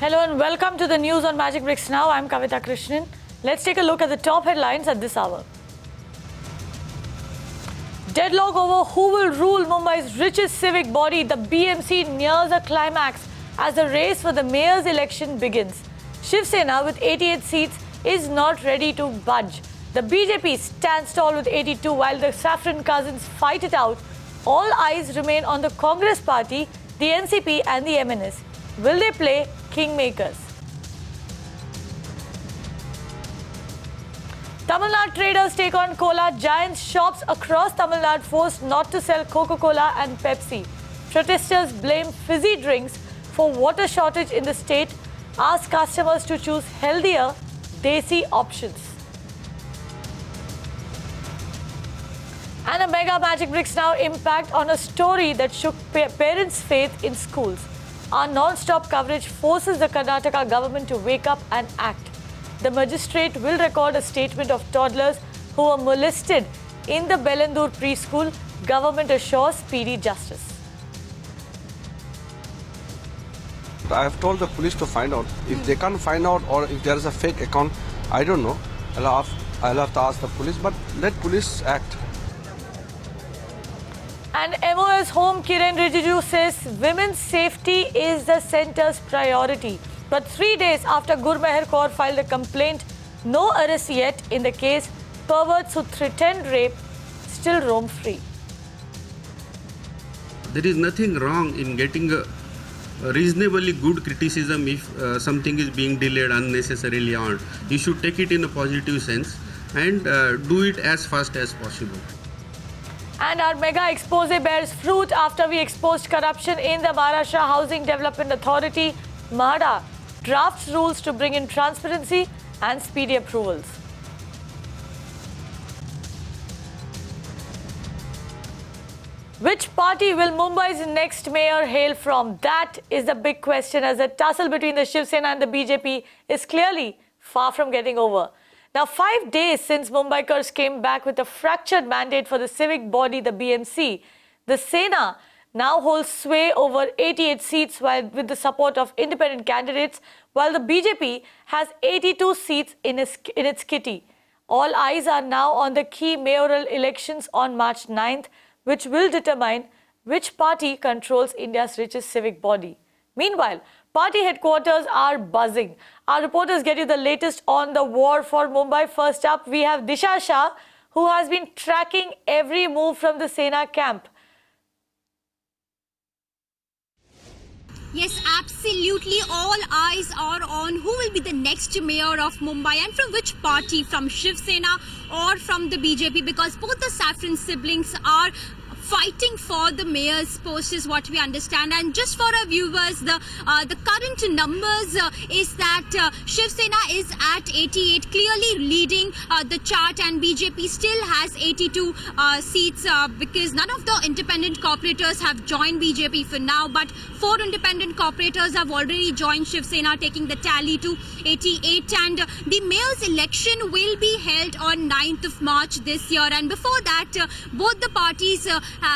Hello and welcome to the news on Magic Bricks Now. I'm Kavita Krishnan. Let's take a look at the top headlines at this hour. Deadlock over who will rule Mumbai's richest civic body, the BMC, nears a climax as the race for the mayor's election begins. Shiv Sena, with 88 seats, is not ready to budge. The BJP stands tall with 82 while the Saffron cousins fight it out. All eyes remain on the Congress party, the NCP and the MNS. Will they play kingmakers? Tamil Nadu traders take on cola giants. Shops across Tamil Nadu forced not to sell Coca-Cola and Pepsi. Protesters blame fizzy drinks for water shortage in the state. Ask customers to choose healthier, desi options. And a mega Magic Bricks Now impact on a story that shook parents' faith in schools. Our non-stop coverage forces the Karnataka government to wake up and act. The magistrate will record a statement of toddlers who were molested in the Bellandur preschool. Government assures speedy justice. I have told the police to find out. If they can't find out or if there is a fake account, I don't know. I'll have to ask the police, but let police act. And MOS Home Kiren Rijiju says women's safety is the centre's priority. But 3 days after Gurmeher Kaur filed a complaint, no arrest yet in the case. Perverts who threatened rape still roam free. There is nothing wrong in getting a reasonably good criticism if something is being delayed unnecessarily on. You should take it in a positive sense and do it as fast as possible. And our mega expose bears fruit after we exposed corruption in the Maharashtra Housing Development Authority. MHADA drafts rules to bring in transparency and speedy approvals. Which party will Mumbai's next mayor hail from? That is the big question, as the tussle between the Shiv Sena and the BJP is clearly far from getting over. Now, 5 days since Mumbaikars came back with a fractured mandate for the civic body, the BMC, the Sena now holds sway over 88 seats with the support of independent candidates, while the BJP has 82 seats in its kitty. All eyes are now on the key mayoral elections on March 9th, which will determine which party controls India's richest civic body. Meanwhile, party headquarters are buzzing. Our reporters get you the latest on the war for Mumbai. First up, we have Disha Shah, who has been tracking every move from the Sena camp. Yes, absolutely. All eyes are on who will be the next mayor of Mumbai and from which party, from Shiv Sena or from the BJP, because both the Saffron siblings are fighting for the mayor's post is what we understand. And just for our viewers, the current numbers is that Shiv Sena is at 88, clearly leading the chart, and BJP still has 82 seats because none of the independent corporators have joined BJP for now, but 4 independent corporators have already joined Shiv Sena, taking the tally to 88. And the mayor's election will be held on 9th of March this year. And before that, both the parties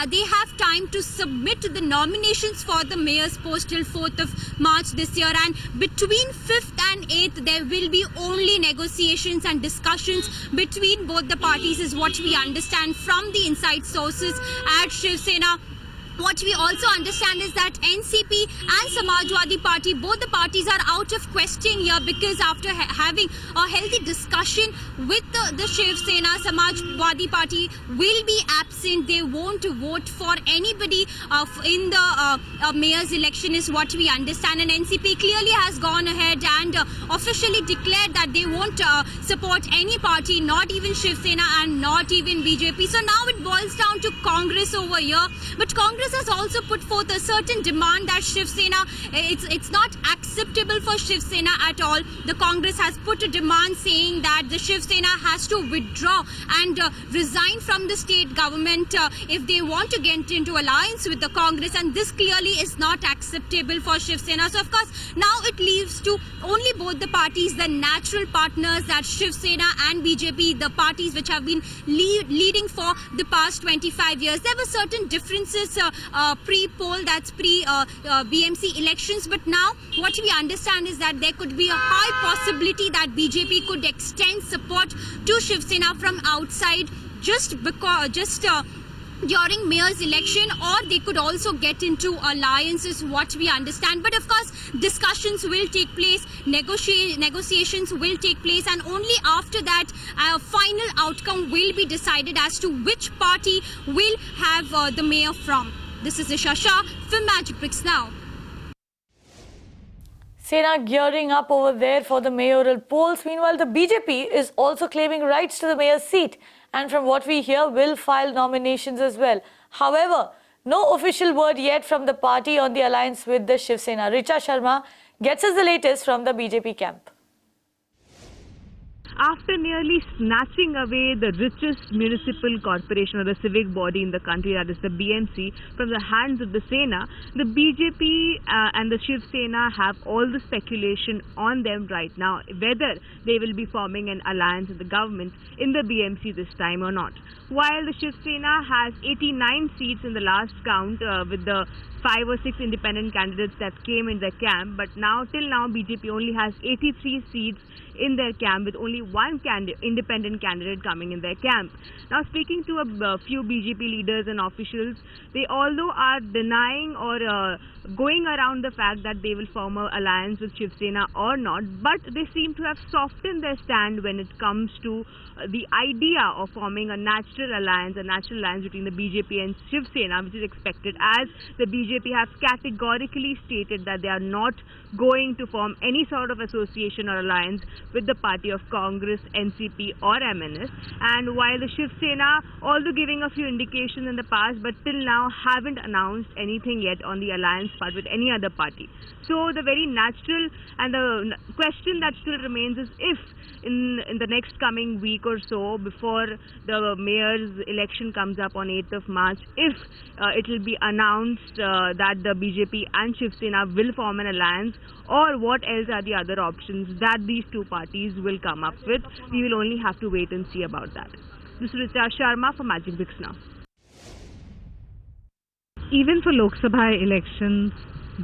they have time to submit the nominations for the mayor's post till 4th of March this year. And between 5th and 8th, there will be only negotiations and discussions between both the parties is what we understand from the inside sources at Shiv Sena. What we also understand is that NCP and Samajwadi Party, both the parties are out of question here, because after having a healthy discussion with the Shiv Sena, Samajwadi Party will be absent. They won't vote for anybody in the mayor's election is what we understand. And NCP clearly has gone ahead and officially declared that they won't support any party, not even Shiv Sena and not even BJP. So now it boils down to Congress over here. But Congress has also put forth a certain demand that Shiv Sena, it's not acceptable for Shiv Sena at all. The Congress has put a demand saying that the Shiv Sena has to withdraw and resign from the state government if they want to get into alliance with the Congress, and this clearly is not acceptable for Shiv Sena. So of course now it leaves to only both the parties, the natural partners, that Shiv Sena and BJP, the parties which have been leading for the past 25 years. There were certain differences pre-poll, that's pre-BMC elections, but now what we understand is that there could be a high possibility that BJP could extend support to Shiv Sena from outside during mayor's election, or they could also get into alliances, what we understand. But of course discussions will take place, negotiations will take place, and only after that a final outcome will be decided as to which party will have the mayor from. This is Isha Shah for Magic Bricks Now. Sena gearing up over there for the mayoral polls. Meanwhile, the BJP is also claiming rights to the mayor's seat, and from what we hear, will file nominations as well. However, no official word yet from the party on the alliance with the Shiv Sena. Richa Sharma gets us the latest from the BJP camp. After nearly snatching away the richest municipal corporation or the civic body in the country, that is the BMC, from the hands of the Sena, the BJP and the Shiv Sena have all the speculation on them right now, whether they will be forming an alliance with the government in the BMC this time or not. While the Shiv Sena has 89 seats in the last count with the 5 or 6 independent candidates that came in their camp, but till now BJP only has 83 seats in their camp, with only one independent candidate coming in their camp. Now, speaking to a few BJP leaders and officials, they although are denying or going around the fact that they will form an alliance with Shiv Sena or not, but they seem to have softened their stand when it comes to the idea of forming a natural alliance between the BJP and Shiv Sena, which is expected, as the BJP have categorically stated that they are not going to form any sort of association or alliance with the party of Congress, NCP or MNS. And while the Shiv Sena, although giving a few indications in the past, but till now haven't announced anything yet on the alliance part with any other party. So the very natural and the question that still remains is if in the next coming week or so, before the mayor's election comes up on 8th of March, if it will be announced that the BJP and Shiv Sena will form an alliance, or what else are the other options that these two parties will come up with. We will only have to wait and see about that. This is Richa Sharma for Magic Bricks Now. Even for Lok Sabha elections,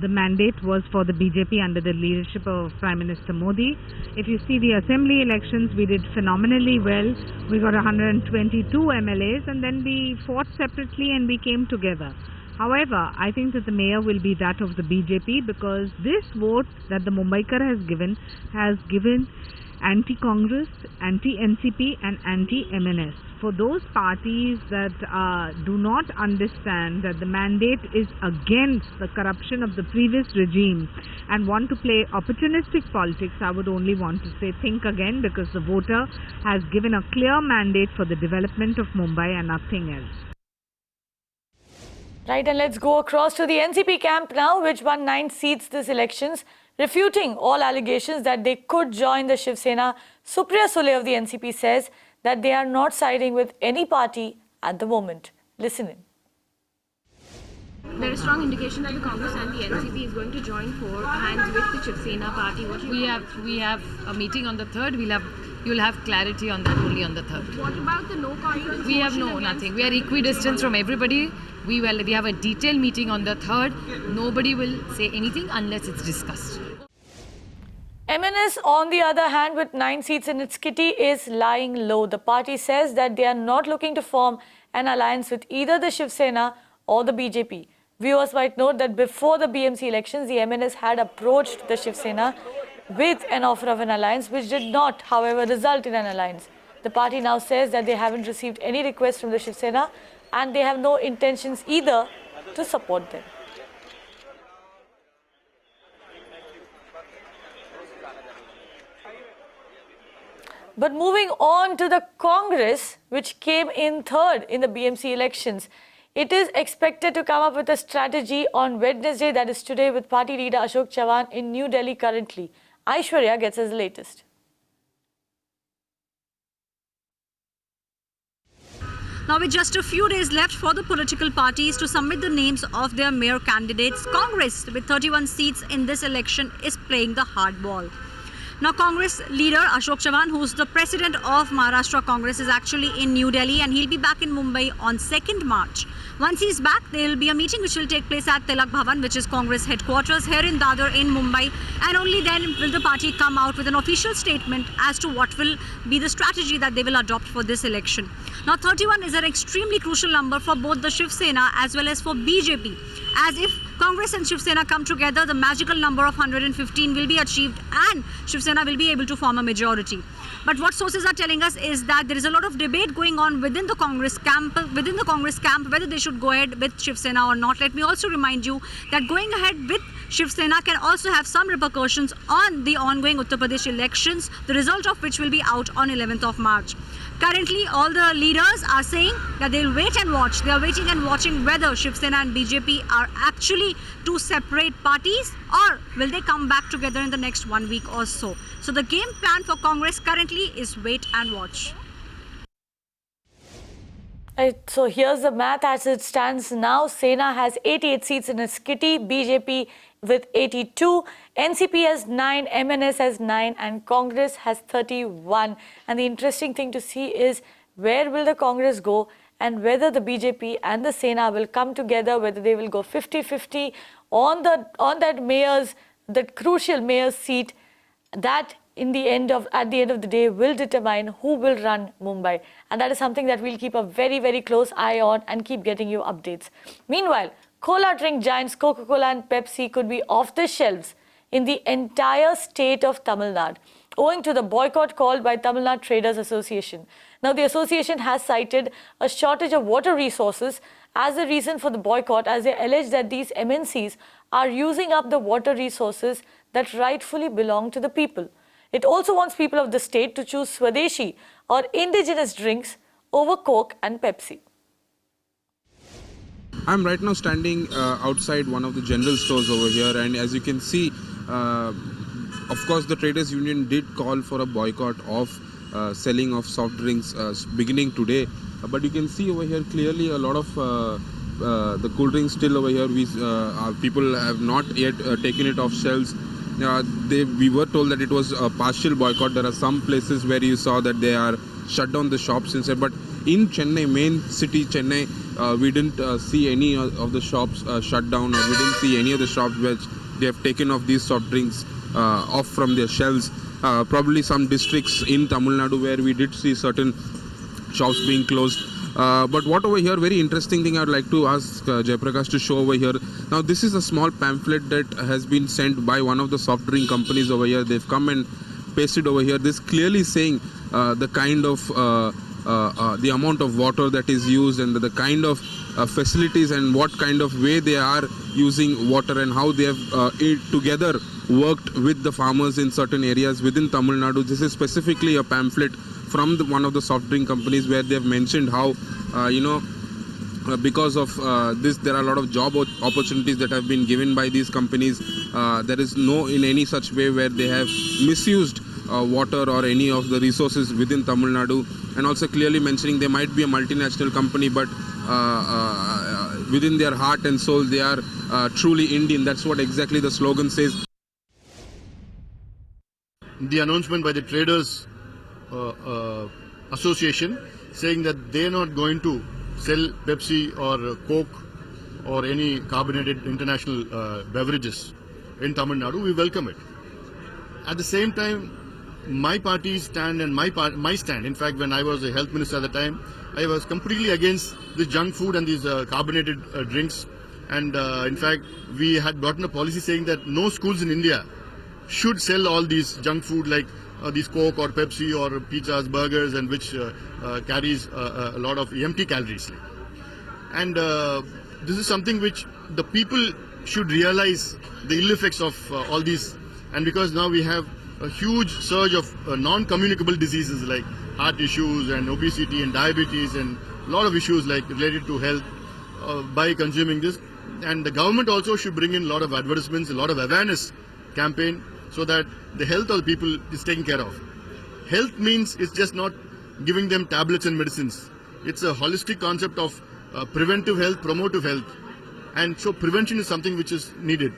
the mandate was for the BJP under the leadership of Prime Minister Modi. If you see the assembly elections, we did phenomenally well. We got 122 MLAs, and then we fought separately and we came together. However, I think that the mayor will be that of the BJP, because this vote that the Mumbaikar has given anti-Congress, anti-NCP and anti-MNS. For those parties that do not understand that the mandate is against the corruption of the previous regime and want to play opportunistic politics, I would only want to say think again, because the voter has given a clear mandate for the development of Mumbai and nothing else. Right, and let's go across to the NCP camp now, which won 9 seats this elections, refuting all allegations that they could join the Shiv Sena. Supriya Sule of the NCP says that they are not siding with any party at the moment. Listen in. There is strong indication that the Congress and the NCP is going to join hands with the Shiv Sena party. We have a meeting on the 3rd. You'll have clarity on that only on the 3rd. What about the no confidence? We have nothing. We are equidistant from everybody. We have a detailed meeting on the 3rd. Nobody will say anything unless it's discussed. MNS, on the other hand, with 9 seats in its kitty, is lying low. The party says that they are not looking to form an alliance with either the Shiv Sena or the BJP. Viewers might note that before the BMC elections, the MNS had approached the Shiv Sena with an offer of an alliance, which did not, however, result in an alliance. The party now says that they haven't received any request from the Shiv Sena and they have no intentions either to support them. But moving on to the Congress, which came in 3rd in the BMC elections, it is expected to come up with a strategy on Wednesday, that is today, with party leader Ashok Chavan in New Delhi currently. Aishwarya gets us the latest. Now, with just a few days left for the political parties to submit the names of their mayor candidates, Congress, with 31 seats in this election, is playing the hardball. Now, Congress leader Ashok Chavan, who's the president of Maharashtra Congress, is actually in New Delhi, and he'll be back in Mumbai on 2nd March. Once he's back, there will be a meeting which will take place at Tilak Bhavan, which is Congress headquarters here in Dadar in Mumbai, and only then will the party come out with an official statement as to what will be the strategy that they will adopt for this election. Now, 31 is an extremely crucial number for both the Shiv Sena as well as for BJP, as if Congress and Shiv Sena come together, the magical number of 115 will be achieved and Shiv Sena will be able to form a majority. But what sources are telling us is that there is a lot of debate going on within the Congress camp, whether they should go ahead with Shiv Sena or not. Let me also remind you that going ahead with Shiv Sena can also have some repercussions on the ongoing Uttar Pradesh elections, the result of which will be out on 11th of March. Currently, all the leaders are saying that they'll wait and watch. They are waiting and watching whether Shiv Sena and BJP are actually two separate parties, or will they come back together in the next 1 week or so. So the game plan for Congress currently is wait and watch. So here's the math as it stands now. Sena has 88 seats in its kitty, BJP with 82, NCP has 9, MNS has 9, and Congress has 31. And the interesting thing to see is where will the Congress go and whether the BJP and the Sena will come together, whether they will go 50-50 on that crucial mayor's seat. That at the end of the day will determine who will run Mumbai, and that is something that we'll keep a very, very close eye on and keep getting you updates. Meanwhile, cola drink giants Coca-Cola and Pepsi could be off the shelves in the entire state of Tamil Nadu, owing to the boycott called by Tamil Nadu Traders Association. Now, the association has cited a shortage of water resources as the reason for the boycott, as they allege that these MNCs are using up the water resources that rightfully belong to the people. It also wants people of the state to choose Swadeshi or indigenous drinks over Coke and Pepsi. I'm right now standing outside one of the general stores over here, and as you can see, of course the traders union did call for a boycott of selling of soft drinks beginning today, but you can see over here clearly a lot of the cool drinks still over here. People have not yet taken it off shelves. We were told that it was a partial boycott. There are some places where you saw that they are shut down the shops inside, but in Chennai, main city Chennai, we didn't see any of the shops shut down, or we didn't see any of the shops which they have taken off these soft drinks off from their shelves. Probably some districts in Tamil Nadu where we did see certain shops being closed. But what over here, very interesting thing I would like to ask Jayaprakash to show over here. Now, this is a small pamphlet that has been sent by one of the soft drink companies over here. They've come and pasted over here. This clearly saying the kind of the amount of water that is used and the kind of facilities and what kind of way they are using water and how they have together worked with the farmers in certain areas within Tamil Nadu. This is specifically a pamphlet from one of the soft drink companies where they have mentioned how, because of this, there are a lot of job opportunities that have been given by these companies. There is no in any such way where they have misused water or any of the resources within Tamil Nadu, and also clearly mentioning they might be a multinational company, but within their heart and soul they are truly Indian. That's what exactly the slogan says. The announcement by the Traders Association saying that they are not going to sell Pepsi or Coke or any carbonated international beverages in Tamil Nadu, we welcome it. At the same time, my party's stand and my stand, in fact, when I was a health minister at the time, I was completely against the junk food and these carbonated drinks. And in fact, we had gotten a policy saying that no schools in India should sell all these junk food like these Coke or Pepsi or pizzas, burgers, and which carries a lot of empty calories. And this is something which the people should realize the ill effects of all these. And because now we have a huge surge of non-communicable diseases like heart issues and obesity and diabetes and a lot of issues like related to health by consuming this. And the government also should bring in a lot of advertisements, a lot of awareness campaign, so that the health of the people is taken care of. Health means it's just not giving them tablets and medicines. It's a holistic concept of preventive health, promotive health. And so prevention is something which is needed.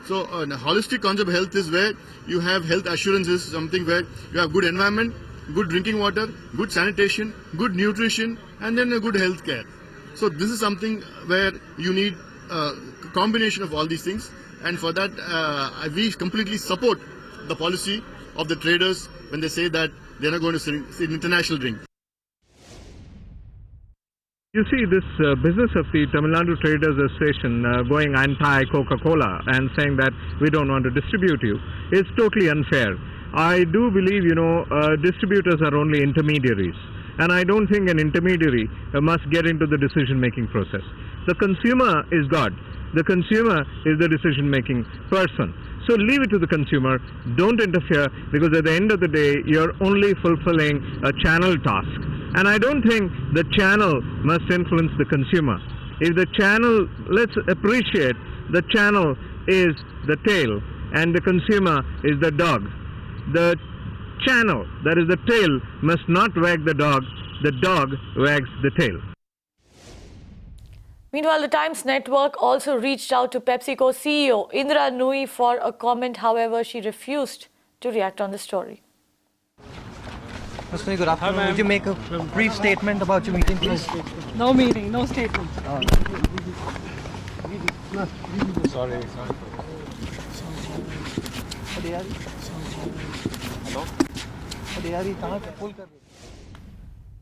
So a holistic concept of health is where you have health assurances, something where you have good environment, good drinking water, good sanitation, good nutrition, and then a good health care. So this is something where you need a combination of all these things. And for that, we completely support the policy of the traders when they say that they're not going to see an international drink. You see this business of the Tamil Nadu Traders Association going anti-Coca-Cola and saying that we don't want to distribute you is totally unfair. I do believe, distributors are only intermediaries, and I don't think an intermediary must get into the decision-making process. The consumer is God. The consumer is the decision-making person. So leave it to the consumer. Don't interfere, because at the end of the day, you're only fulfilling a channel task. And I don't think the channel must influence the consumer. If the channel, let's appreciate, the channel is the tail and the consumer is the dog. The channel, that is the tail, must not wag the dog wags the tail. Meanwhile, the Times Network also reached out to PepsiCo CEO Indra Nooyi for a comment. However, she refused to react on the story. Mr. Nooyi, good afternoon. Would you make a brief statement about your meeting, please? No meeting, no statement. Sorry.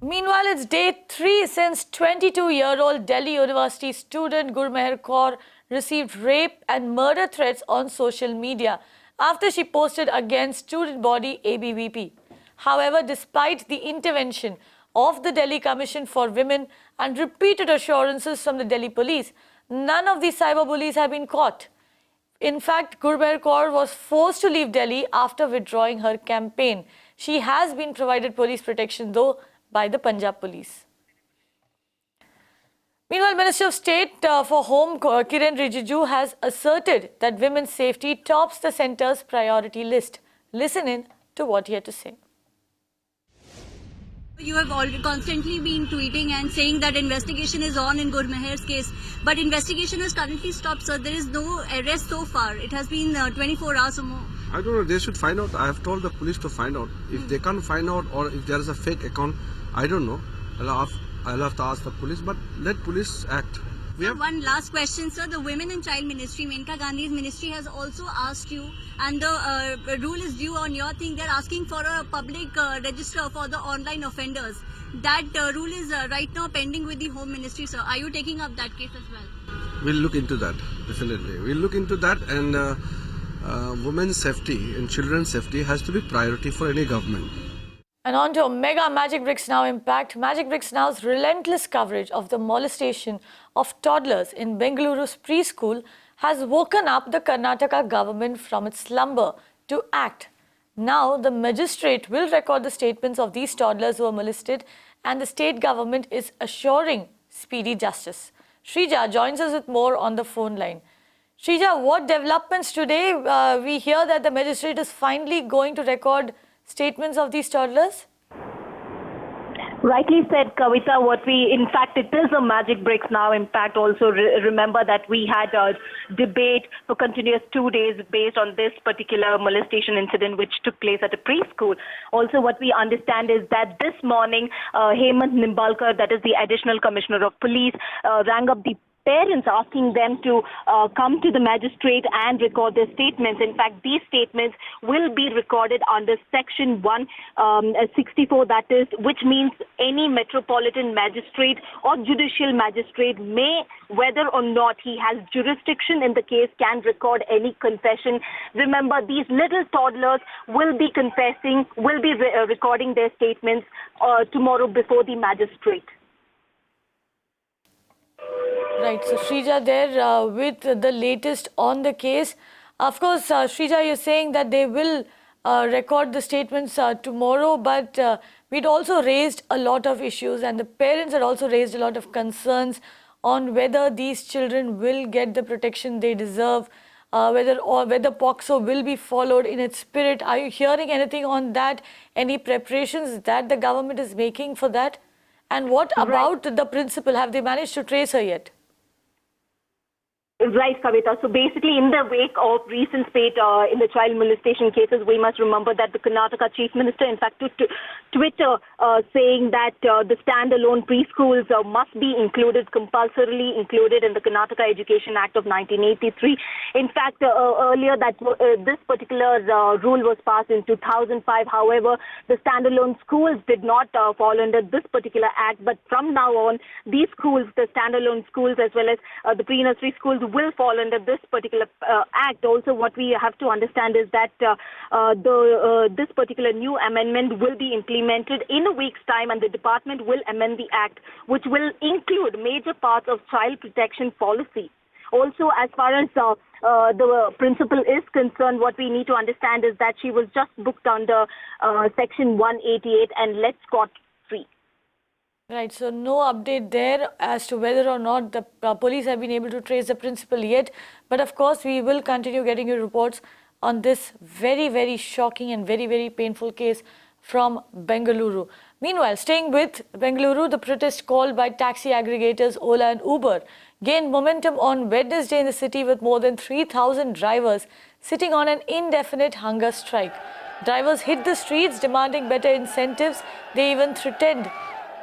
Meanwhile, it's day 3 since 22-year-old Delhi University student Gurmeher Kaur received rape and murder threats on social media after she posted against student body ABVP. However, despite the intervention of the Delhi Commission for Women and repeated assurances from the Delhi police, none of these cyber bullies have been caught. In fact, Gurmeher Kaur was forced to leave Delhi after withdrawing her campaign. She has been provided police protection, though, by the Punjab police. Meanwhile, Minister of State for Home Kiren Rijiju has asserted that women's safety tops the centre's priority list. Listen in to what he had to say. You have already constantly been tweeting and saying that investigation is on in Gurmeher's case, but investigation has currently stopped, sir. There is no arrest so far. It has been 24 hours or more. I don't know, they should find out. I have told the police to find out. If they can't find out, or if there is a fake account, I don't know. I'll have to ask the police, but let police act. One last question, sir. The Women and Child Ministry, Menka Gandhi's ministry, has also asked you, and the rule is due on your thing. They're asking for a public register for the online offenders. That rule is right now pending with the Home Ministry, sir. Are you taking up that case as well? We'll look into that, definitely. We'll look into that, and women's safety and children's safety has to be priority for any government. And on to mega Magic Bricks Now impact. Magic Bricks Now's relentless coverage of the molestation of toddlers in Bengaluru's preschool has woken up the Karnataka government from its slumber to act. Now, the magistrate will record the statements of these toddlers who were molested, and the state government is assuring speedy justice. Shrija joins us with more on the phone line. Shrija, what developments today? We hear that the magistrate is finally going to record statements of these toddlers? Rightly said, Kavita. In fact, it is a Magic Bricks Now impact. Also, remember that we had a debate for continuous 2 days based on this particular molestation incident which took place at a preschool. Also, what we understand is that this morning, Hemant Nimbalkar, that is the Additional Commissioner of Police, rang up the parents asking them to come to the magistrate and record their statements. In fact, these statements will be recorded under Section 164, that is, which means any metropolitan magistrate or judicial magistrate may, whether or not he has jurisdiction in the case, can record any confession. Remember, these little toddlers will be confessing, will be recording their statements tomorrow before the magistrate. Right, so Shrija there with the latest on the case. Of course, Shrija, you're saying that they will record the statements tomorrow, but we'd also raised a lot of issues, and the parents had also raised a lot of concerns on whether these children will get the protection they deserve, whether POCSO will be followed in its spirit. Are you hearing anything on that? Any preparations that the government is making for that? And what about the principal? Have they managed to trace her yet? Right, Kavita. So basically, in the wake of recent spate in the child molestation cases, we must remember that the Karnataka Chief Minister, in fact, took to Twitter saying that the standalone preschools must be compulsorily included in the Karnataka Education Act of 1983. In fact, earlier that this particular rule was passed in 2005. However, the standalone schools did not fall under this particular act. But from now on, these schools, the standalone schools as well as the pre-nursery schools, will fall under this particular act. Also, what we have to understand is that this particular new amendment will be implemented in a week's time, and the department will amend the act, which will include major parts of child protection policy. Also, as far as the principal is concerned, what we need to understand is that she was just booked under Section 188 and let scot-free. Right, so no update there as to whether or not the police have been able to trace the principal yet. But of course, we will continue getting you reports on this very, very shocking and very, very painful case from Bengaluru. Meanwhile, staying with Bengaluru, the protest called by taxi aggregators Ola and Uber gained momentum on Wednesday in the city with more than 3,000 drivers sitting on an indefinite hunger strike. Drivers hit the streets demanding better incentives. They even threatened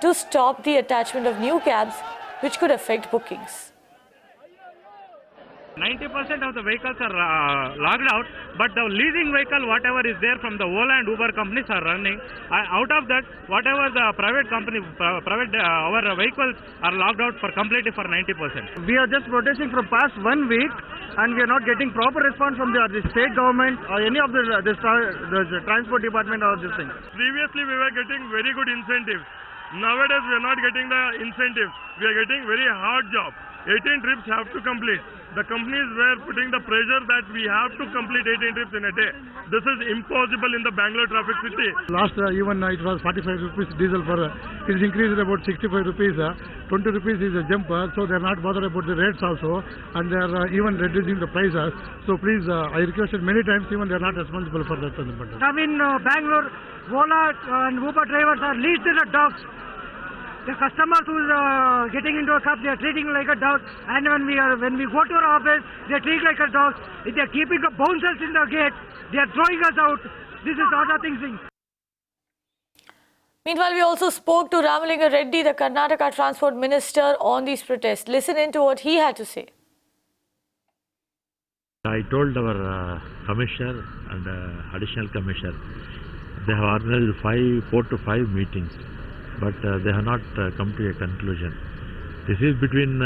to stop the attachment of new cabs, which could affect bookings. 90% of the vehicles are locked out, but the leasing vehicle, whatever is there from the Ola and Uber companies are running. Out of that, whatever the private company, our vehicles are locked out for completely for 90%. We are just protesting from past 1 week, and we are not getting proper response from the state government or any of the transport department or this thing. Previously, we were getting very good incentives. Nowadays, we are not getting the incentive. We are getting very hard job. 18 trips have to complete. The companies were putting the pressure that we have to complete 18 trips in a day. This is impossible in the Bangalore traffic city. Last even it was 45 rupees diesel for it is increased about 65 rupees. 20 rupees is a jump, so they are not bothered about the rates also, and they are even reducing the prices. So please, I requested many times, even they are not responsible for that. Now in Bangalore, Ola and Uber drivers are leased in the dogs. The customers who are getting into a cab, they are treating like a dog, and when we go to our office, they treat like a dog. If they are keeping the bouncers in the gate, they are throwing us out. This is not a thing. Meanwhile, we also spoke to Ramalinga Reddy, the Karnataka Transport Minister, on these protests. Listen into what he had to say. I told our commissioner and additional commissioner, they have organized 4 to 5 meetings, but they have not come to a conclusion. This is between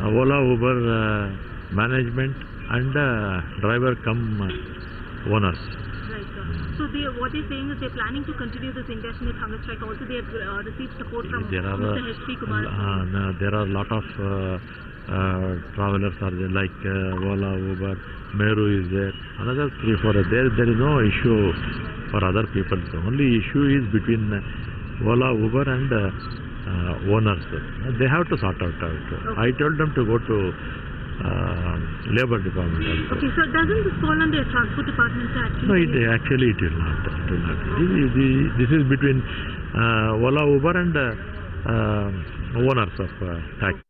Ola, Uber management and driver cum owners. Right, sir. So what they're saying is they're planning to continue this indefinite hunger strike. Also, they have received support from Mr. H.P. Kumar. There are a lot of travelers are there, like Ola, Uber, Meru is there, another 3-4. There is no issue for other people. The only issue is between Ola, Uber and owners. They have to sort out. Okay. I told them to go to Labour Department also. Okay, so doesn't this fall under the Transport Department actually? No, it will not. This is between Ola, Uber and owners of taxi.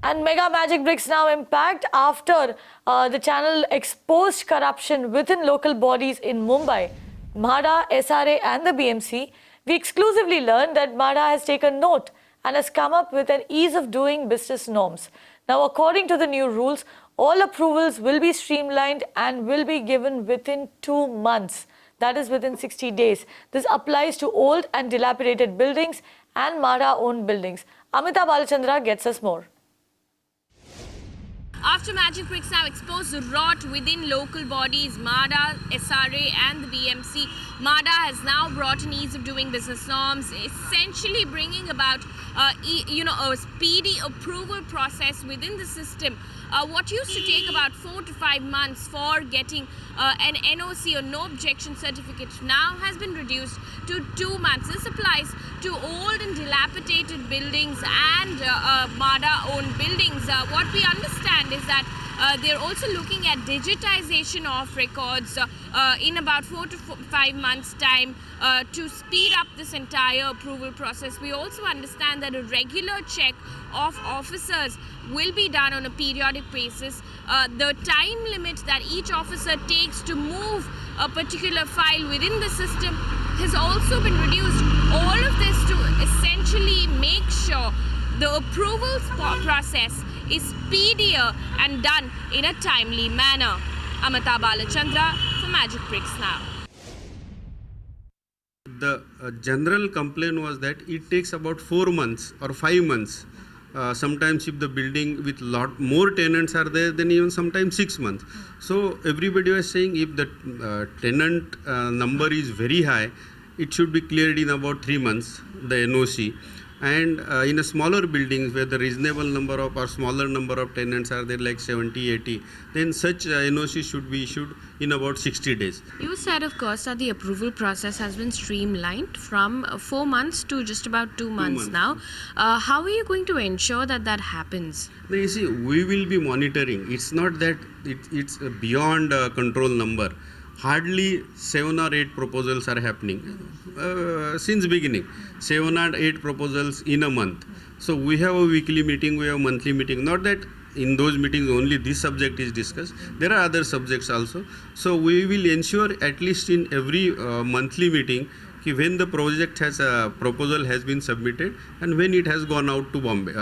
And mega magic bricks now impact after the channel exposed corruption within local bodies in Mumbai. MHADA, SRA and the BMC. We exclusively learned that MHADA has taken note and has come up with an ease of doing business norms. Now, according to the new rules, all approvals will be streamlined and will be given within 2 months. That is within 60 days. This applies to old and dilapidated buildings and MHADA-owned buildings. Amita Balachandra gets us more. After Magic Bricks now exposed the rot within local bodies, MHADA, SRA and the BMC, MHADA has now brought an ease of doing business norms, essentially bringing about a speedy approval process within the system. What used to take about 4 to 5 months for getting an NOC or no objection certificate now has been reduced to 2 months. This applies to old and dilapidated buildings and MHADA-owned buildings. What we understand is that They're also looking at digitization of records in about 4 to 5 months' time to speed up this entire approval process. We also understand that a regular check of officers will be done on a periodic basis. The time limit that each officer takes to move a particular file within the system has also been reduced. All of this to essentially make sure the approvals process is speedier and done in a timely manner. Amita Balachandra for Magic Bricks Now. The general complaint was that it takes about 4 months or 5 months. Sometimes if the building with lot more tenants are there, then even sometimes 6 months. So everybody was saying if the tenant number is very high, it should be cleared in about 3 months, the NOC. And in a smaller buildings where the reasonable number of or smaller number of tenants are there, like 70, 80, then such NOC should be issued in about 60 days. You said, of course, that the approval process has been streamlined from 4 months to just about 2 months now. How are you going to ensure that that happens? Now, you see, we will be monitoring. It's not that it's beyond control number. Hardly 7 or 8 proposals are happening since beginning. 7 or 8 proposals in a month. So we have a weekly meeting, we have a monthly meeting. Not that in those meetings only this subject is discussed. There are other subjects also. So we will ensure at least in every monthly meeting when the project has a proposal has been submitted and when it has gone out to Bombay.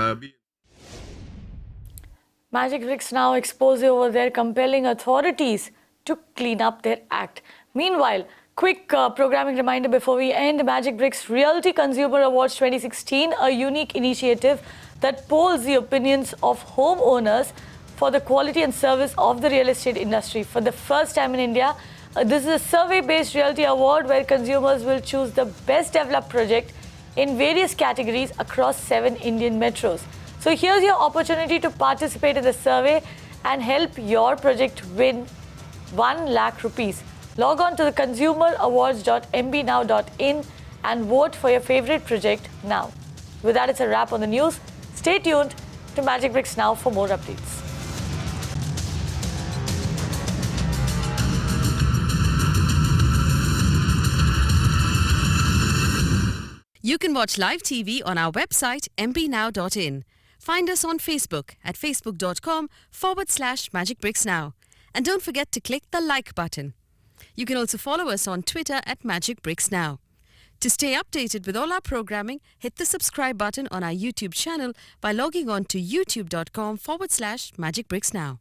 Magic Bricks Now expose over there compelling authorities to clean up their act. Meanwhile, quick programming reminder before we end. Magic Bricks Realty Consumer Awards 2016, a unique initiative that polls the opinions of homeowners for the quality and service of the real estate industry. For the first time in India, this is a survey-based realty award where consumers will choose the best developed project in various categories across 7 Indian metros. So here's your opportunity to participate in the survey and help your project win 1 lakh rupees. Log on to the consumerawards.mbnow.in and vote for your favorite project now. With that, it's a wrap on the news. Stay tuned to Magic Bricks Now for more updates. You can watch live TV on our website mbnow.in. Find us on Facebook at facebook.com/magicbricksnow. And don't forget to click the like button. You can also follow us on Twitter at Magic Bricks Now. To stay updated with all our programming, hit the subscribe button on our YouTube channel by logging on to youtube.com/magicbricksnow.